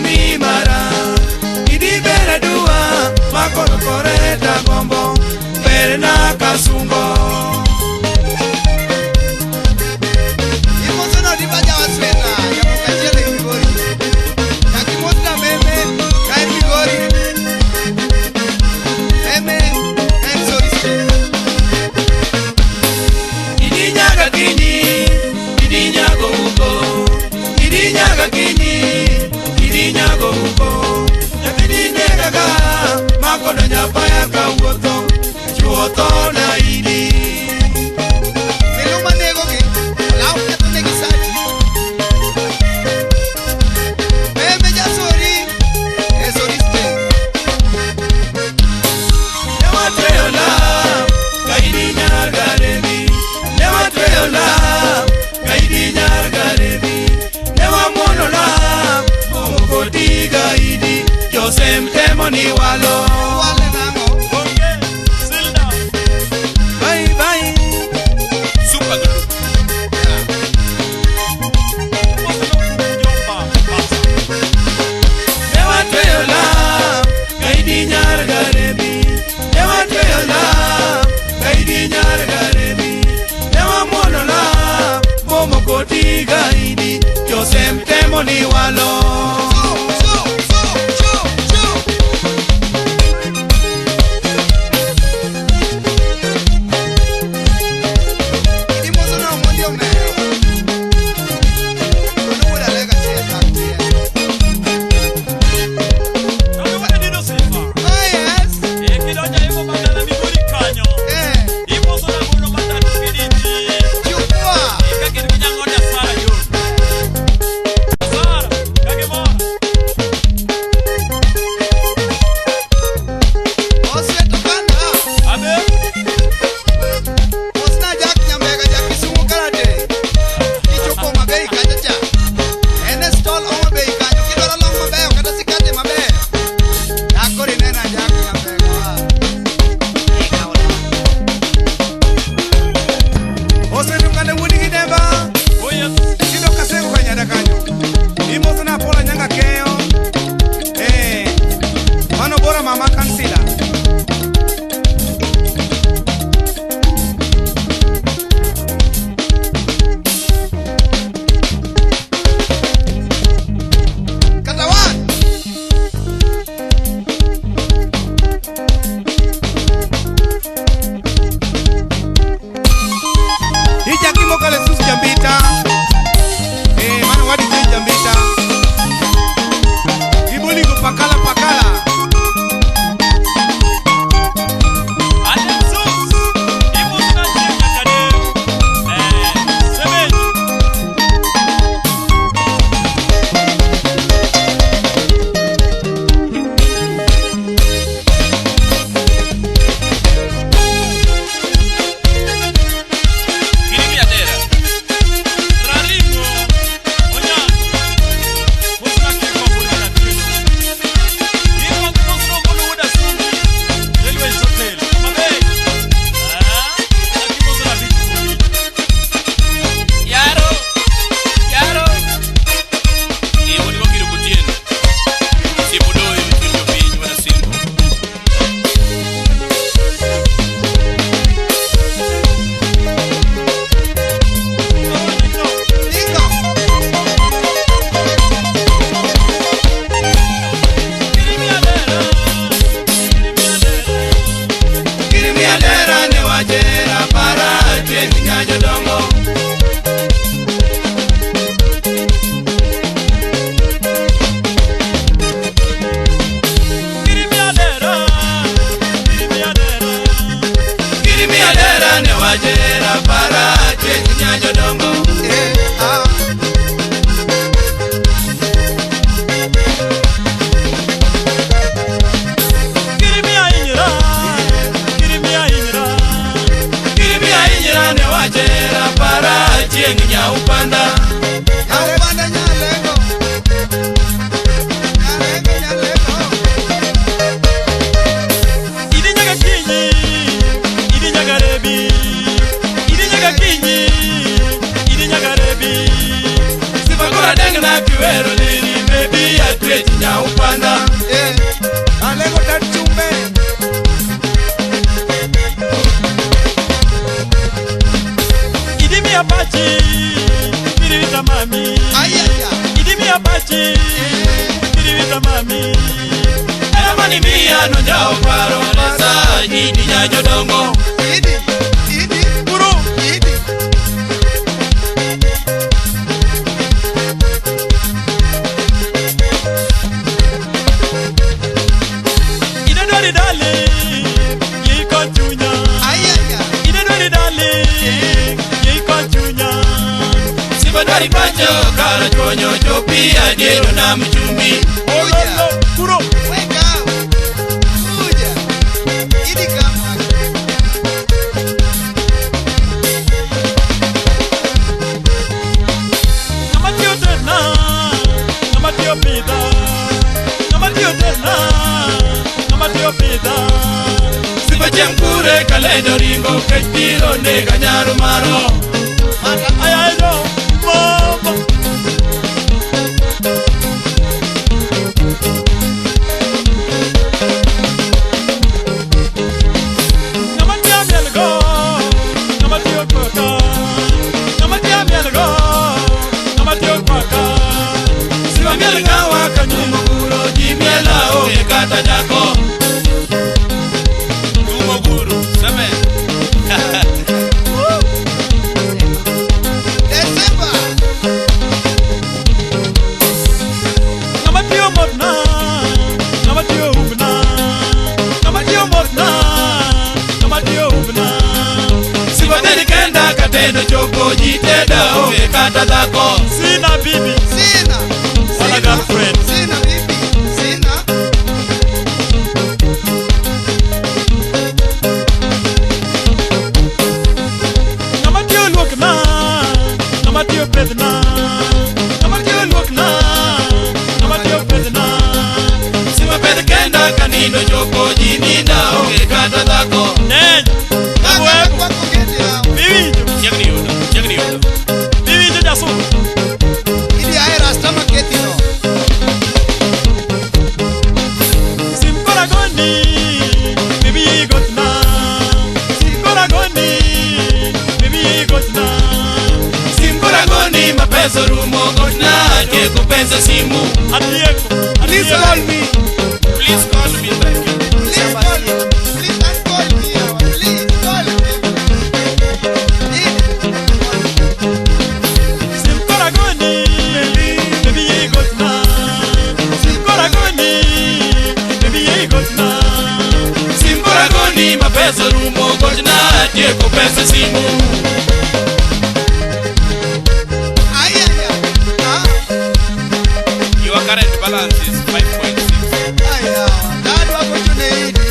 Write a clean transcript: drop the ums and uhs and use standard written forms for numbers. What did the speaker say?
mi mara idi bere dua makoro koreta gombo bere na kasungo imoso no dibaja wasweta ya mukajele Migori yakimota meme kai Migori meme ensoriste idi nyaga kini idi nyago uko idi nyaga kini idi nyago uko yakini nyaga makono nyapaya ka wuotho chuoto na idi melo manego ke law keto ne gisati meme jasori ensoriste newa treola kaidi nyaga rebi newa treola kaidi nyaga rebi newa monola mongo diga idi Josem temo ni walo wale nango bye bye Super Glue. newa treola kaidi nyaga rebi newa treola kaidi nyaga rebi newa monola mongo diga idi Josem temo ni walo miano jao paro nesa Idi ya jodongo Idi Kuro Idi Ida dori dali Yi kontunya Ayaya Ida dori dali Yi kontunya Siba dari pacho Kara chonyo chopi Adero na mchumbi Uja Kuro Weka Uja Idi kama Namatio tena Namatio pida Namatio tena Namatio pida Siba jemkure Kaledo ringo Kechiro nega nyaru maro Ayayo Mama Namatia mielgo Namatio kwaka Namatia mielgo Namatio kwaka Siba mielga waka nyumo guro Jimiela oge kata jako Nyumo guro Seme Desemba Namatio modna Namatio ubna Namatio modna Namatio ubna Siba kenda katendo choko jiteda oge kata dhako Sina bibi Sina Wala girlfriend Sina bibi Sina Namatio luokna Namatio pedna Namatio luokna Namatio pedna Siba ped kenda kanindo choko jininda oge kata dhako Neny Kaka kwako geti hao Bibijo Chiegni yudo Bibijo jasu Idi ae rasta maketi no Simpora goni Bibi gotna Simpora goni Bibi gotna Simpora goni mapeso rumo gotna Cheko pesa simu Atieko Please call me Please call me back Please call me Please don't call me yawa Please call me Simpora goni Bibi gotna Simpora goni Bibi gotna Simpora goni mapeso rumo gotna Cheko pesa simu Ayaya Ah Your current balance is 5.6 Ayawa Dadu wako tune Idi